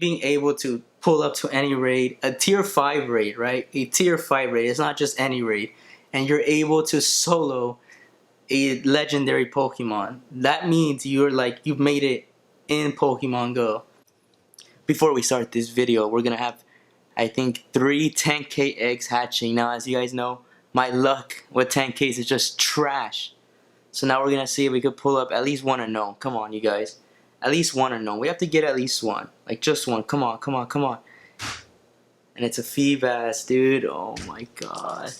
being able to pull up to any raid, a tier 5 raid, right? A tier 5 raid, it's not just any raid. And you're able to solo a legendary Pokemon. That means you've made it in Pokemon Go. Before we start this video, we're gonna have, I think, 3 10k eggs hatching. Now, as you guys know, my luck with 10ks is just trash. So now we're gonna see if we could pull up at least one unknown. Come on, you guys. At least one unknown. We have to get at least one. Like, just one. Come on, come on, come on. And it's a Feebas, dude. Oh my god.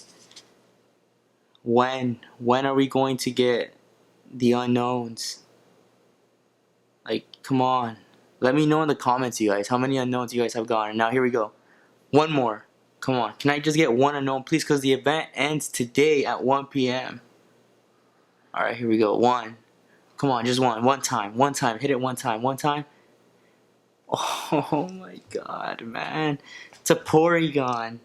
When are we going to get the unknowns? Like, come on. Let me know in the comments, you guys, how many unknowns you guys have gotten. Now, here we go. One more. Come on. Can I just get one unknown, please? Because the event ends today at 1 p.m. Alright, here we go. One. Come on, just one. One time. One time. Hit it one time. One time. Oh my god, man. It's a Porygon.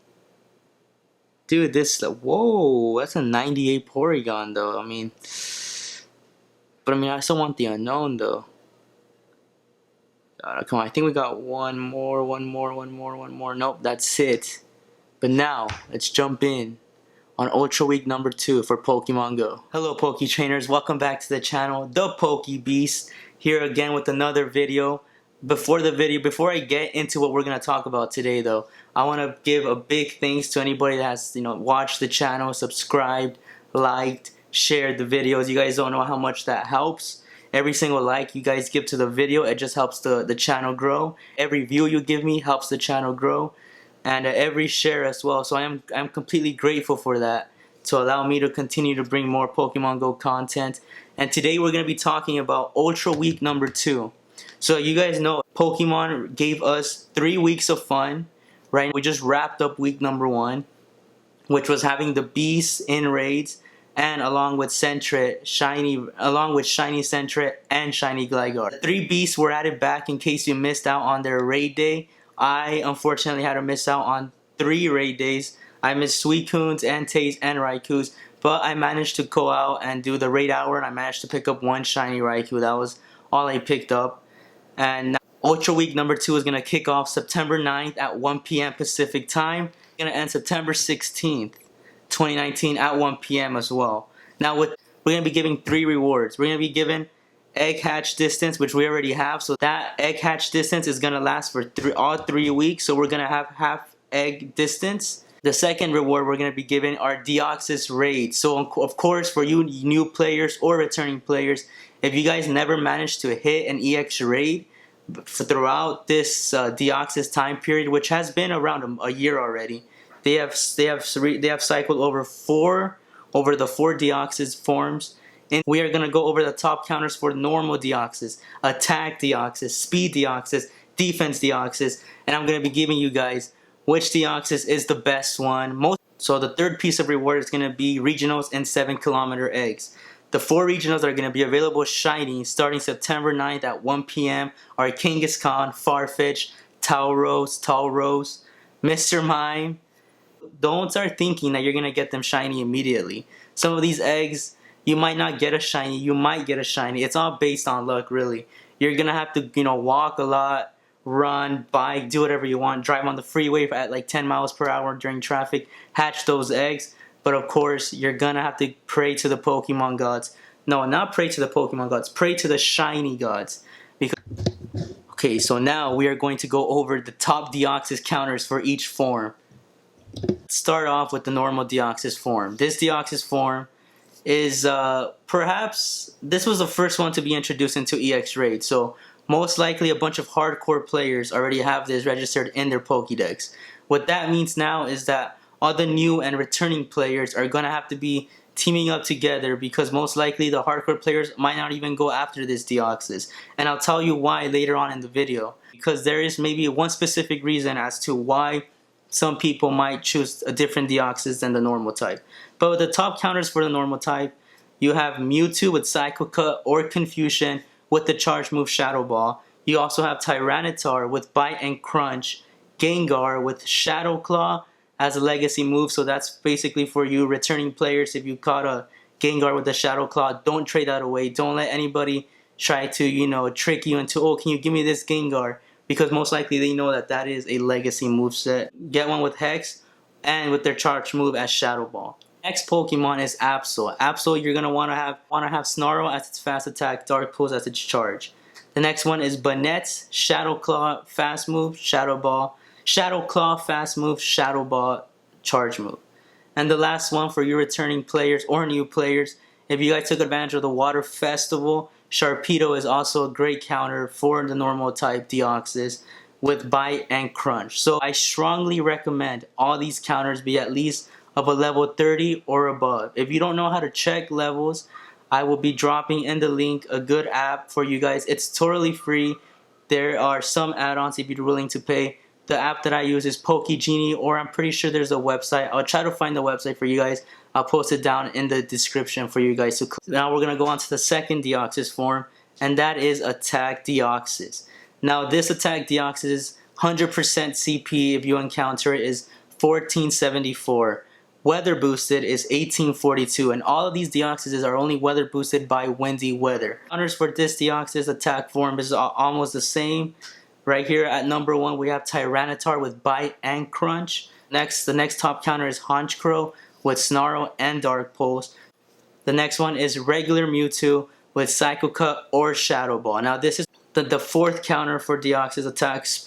Dude, whoa, that's a 98 Porygon, though. But I still want the unknown, though. Come on, I think we got one more. Nope, that's it. But now, let's jump in on Ultra Week number 2 for Pokemon Go. Hello, Poke Trainers. Welcome back to the channel, The Poke Beast, here again with another video. Before I get into what we're going to talk about today, though, I want to give a big thanks to anybody that has, watched the channel, subscribed, liked, shared the videos. You guys don't know how much that helps. Every single like you guys give to the video, it just helps the channel grow. Every view you give me helps the channel grow. And every share as well. So I'm completely grateful for that, to allow me to continue to bring more Pokemon Go content. And today we're going to be talking about Ultra Week number 2. So you guys know Pokemon gave us 3 weeks of fun, right? We just wrapped up week number 1, which was having the beasts in raids, and along with Sentret, Shiny Sentret and Shiny Gligar. 3 beasts were added back in case you missed out on their raid day. I unfortunately had to miss out on 3 raid days. I missed Suicunes, Entei's, and Raikous, but I managed to go out and do the raid hour, and I managed to pick up 1 Shiny Raikou. That was all I picked up. And now, Ultra Week number 2 is going to kick off September 9th at 1 p.m. Pacific time. It's going to end September 16th, 2019 at 1 p.m. as well. Now, we're going to be giving 3 rewards. We're going to be giving egg hatch distance, which we already have. So that egg hatch distance is going to last for all 3 weeks. So we're going to have half egg distance. The second reward we're going to be giving are Deoxys raids. So of course, for you new players or returning players, if you guys never managed to hit an EX raid throughout this Deoxys time period, which has been around a year already, they have cycled over the 4 Deoxys forms. And we are going to go over the top counters for normal Deoxys, attack Deoxys, speed Deoxys, defense Deoxys, and I'm going to be giving you guys which Deoxys is the best one. So the third piece of reward is going to be regionals and 7-kilometer eggs. The 4 regionals that are going to be available shiny starting September 9th at 1 p.m. are Kangaskhan, Farfetch, Talrose, Mr. Mime. Don't start thinking that you're going to get them shiny immediately. Some of these eggs, you might not get a shiny, you might get a shiny. It's all based on luck, really. You're going to have to, walk a lot, run, bike, do whatever you want, drive on the freeway at like 10 miles per hour during traffic, hatch those eggs. But of course, you're going to have to pray to the Pokemon gods. No, not pray to the Pokemon gods, pray to the shiny gods. Okay, so now we are going to go over the top Deoxys counters for each form. Let's start off with the normal Deoxys form. This Deoxys form is perhaps this was the first one to be introduced into EX Raid, so most likely a bunch of hardcore players already have this registered in their Pokédex. What that means now is that all the new and returning players are going to have to be teaming up together, because most likely the hardcore players might not even go after this Deoxys. And I'll tell you why later on in the video, because there is maybe one specific reason as to why some people might choose a different Deoxys than the normal type. But with the top counters for the normal type, you have Mewtwo with Psycho Cut or Confusion with the charge move Shadow Ball. You also have Tyranitar with Bite and Crunch, Gengar with Shadow Claw as a legacy move, so that's basically for you returning players. If you caught a Gengar with a Shadow Claw, don't trade that away. Don't let anybody try to, trick you into, oh, can you give me this Gengar? because most likely they know that that is a legacy moveset. Get one with Hex and with their charge move as Shadow Ball. Next Pokemon is Absol. Absol, you're gonna wanna have Snarl as its fast attack, Dark Pulse as its charge. The next one is Banette's Shadow Claw, fast move, Shadow Ball. Shadow Claw, fast move, Shadow Ball, charge move. And the last one for you returning players or new players, if you guys took advantage of the Water Festival, Sharpedo is also a great counter for the normal type Deoxys with Bite and Crunch. So I strongly recommend all these counters be at least of a level 30 or above. If you don't know how to check levels, I will be dropping in the link a good app for you guys. It's totally free. There are some add-ons if you're willing to pay. The app that I use is PokeGenie, or I'm pretty sure there's a website. I'll try to find the website for you guys. I'll post it down in the description for you guys to click. Now we're going to go on to the second Deoxys form, and that is Attack Deoxys. Now this Attack Deoxys 100% CP if you encounter it is 1474. Weather boosted is 1842, and all of these Deoxys are only weather boosted by windy weather. Counters for this Deoxys attack form is almost the same. Right here at number 1 we have Tyranitar with Bite and Crunch. Next, the next top counter is Honchkrow with Snarl and Dark Pulse. The next one is regular Mewtwo with Psycho Cut or Shadow Ball. Now this is the fourth counter for Deoxys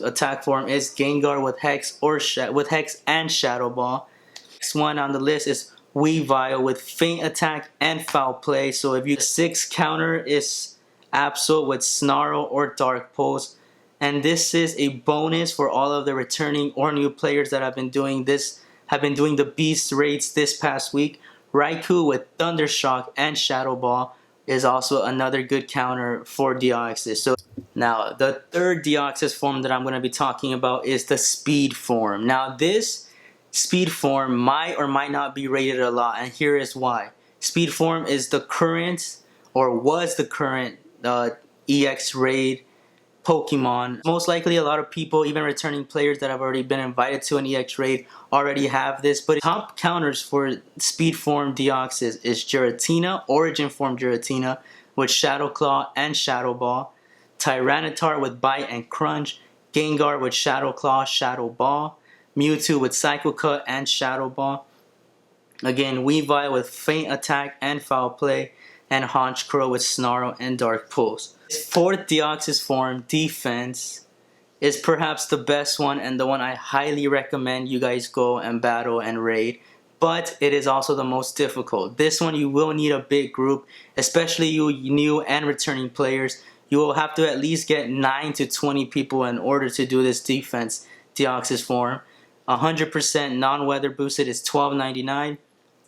attack form is Gengar with Hex and Shadow Ball. Next one on the list is Weavile with Feint Attack and Foul Play. So if you sixth counter is Absol with Snarl or Dark Pulse. And this is a bonus for all of the returning or new players that have been doing the beast raids this past week. Raikou with Thundershock and Shadow Ball is also another good counter for Deoxys. So now the third Deoxys form that I'm going to be talking about is the Speed form. Now this Speed form might or might not be rated a lot, and here is why. Speed form is the current, or was the current, EX raid Pokemon. Most likely a lot of people, even returning players that have already been invited to an EX raid, already have this. But top counters for Speed form Deoxys is Giratina, Origin form Giratina with Shadow Claw and Shadow Ball, Tyranitar with Bite and Crunch, Gengar with Shadow Claw, Shadow Ball, Mewtwo with Psycho Cut and Shadow Ball. Again, Weavile with Feint Attack and Foul Play, and Honchkrow with Snarl and Dark Pulse. This fourth Deoxys form, Defense, is perhaps the best one and the one I highly recommend you guys go and battle and raid. But it is also the most difficult. This one you will need a big group, especially you new and returning players. You will have to at least get 9 to 20 people in order to do this Defense Deoxys form. 100% non-weather boosted is $12.99.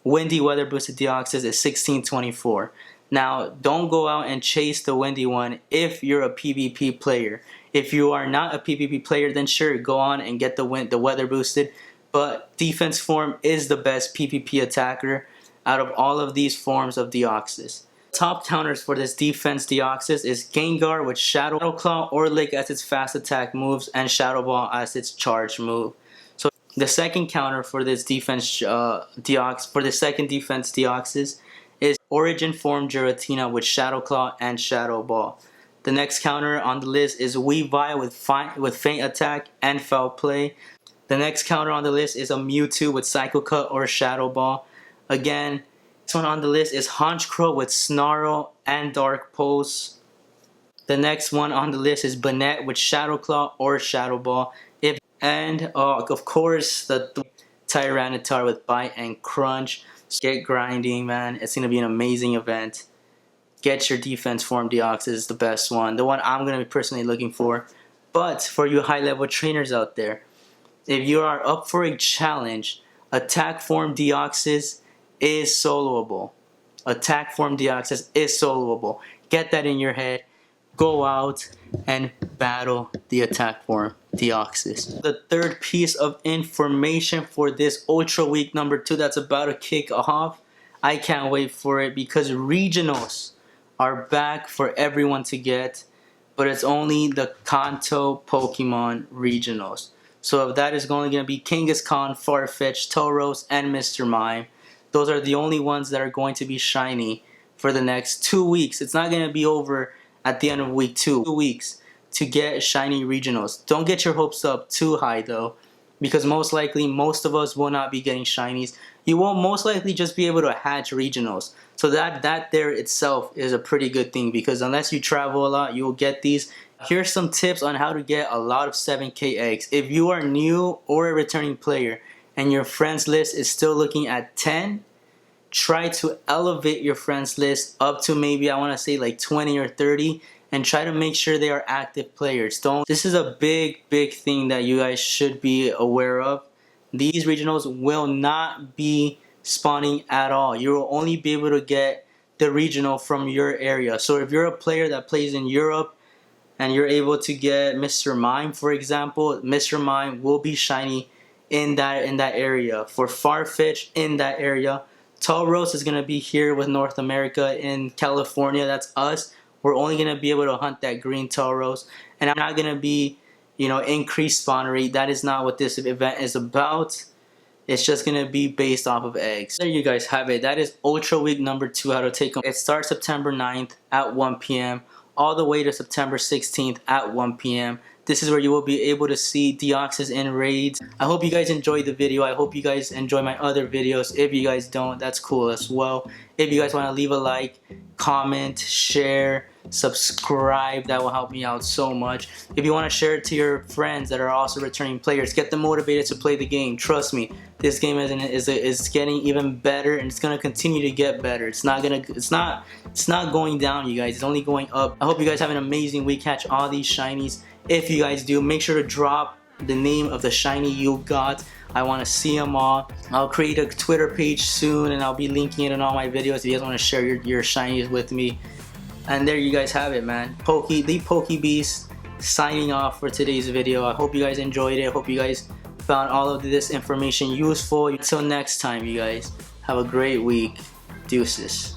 Windy weather boosted Deoxys is $16.24. Now, don't go out and chase the windy one if you're a PvP player. If you are not a PvP player, then sure, go on and get the weather boosted. But defense form is the best PvP attacker out of all of these forms of Deoxys. Top counters for this defense Deoxys is Gengar with Shadow Claw or Lick as its fast attack moves and Shadow Ball as its charge move. So the second counter for this defense Deoxys is Origin form Giratina with Shadow Claw and Shadow Ball. The next counter on the list is Weavile with Feint Attack and Foul Play. The next counter on the list is a Mewtwo with Psycho Cut or Shadow Ball. Again, next one on the list is Honchkrow with Snarl and Dark Pulse. The next one on the list is Banette with Shadow Claw or Shadow Ball. Of course, the Tyranitar with Bite and Crunch. Get grinding, man. It's going to be an amazing event. Get your defense form Deoxys is the best one. The one I'm going to be personally looking for. But for you high-level trainers out there, if you are up for a challenge, attack form Deoxys is soloable. Attack form Deoxys is soloable. Get that in your head. Go out and battle the attack form Deoxys. The third piece of information for this Ultra Week number 2 that's about to kick off. I can't wait for it because regionals are back for everyone to get, but it's only the Kanto Pokemon regionals. So if that is only going to be Kangaskhan, Farfetch, Tauros, and Mr. Mime, those are the only ones that are going to be shiny for the next 2 weeks. It's not going to be over at the end of week 2. 2 weeks. to get shiny regionals. Don't get your hopes up too high though, because most likely most of us will not be getting shinies. You will most likely just be able to hatch regionals. So that there itself is a pretty good thing, because unless you travel a lot, you will get these. Here's some tips on how to get a lot of 7K eggs. If you are new or a returning player and your friends list is still looking at 10, try to elevate your friends list up to maybe, I want to say, like 20 or 30, and try to make sure they are active players. This is a big thing that you guys should be aware of. These regionals will not be spawning at all. You will only be able to get the regional from your area. So if you're a player that plays in Europe and you're able to get Mr. Mime, for example, Mr. Mime will be shiny in that area. For Farfetch, in that area. Tauros is going to be here with North America. In California, that's us. We're only going to be able to hunt that green Tauros. And I'm not going to be, increased spawn rate. That is not what this event is about. It's just going to be based off of eggs. There you guys have it. That is Ultra Week number 2, how to take them. It starts September 9th at 1 p.m. all the way to September 16th at 1 p.m. This is where you will be able to see Deoxys in raids. I hope you guys enjoyed the video. I hope you guys enjoy my other videos. If you guys don't, that's cool as well. If you guys want to leave a like, comment, share, subscribe, that will help me out so much. If you want to share it to your friends that are also returning players, get them motivated to play the game. Trust me, this game is getting even better, and it's gonna continue to get better. It's not going down, you guys. It's only going up. I hope you guys have an amazing week. Catch all these shinies. If you guys do, make sure to drop the name of the shiny you got. I want to see them all. I'll create a Twitter page soon, and I'll be linking it in all my videos if you guys want to share your shinies with me. And there you guys have it, man. The Pokebeast signing off for today's video. I hope you guys enjoyed it. I hope you guys found all of this information useful. Until next time, you guys, have a great week. Deuces.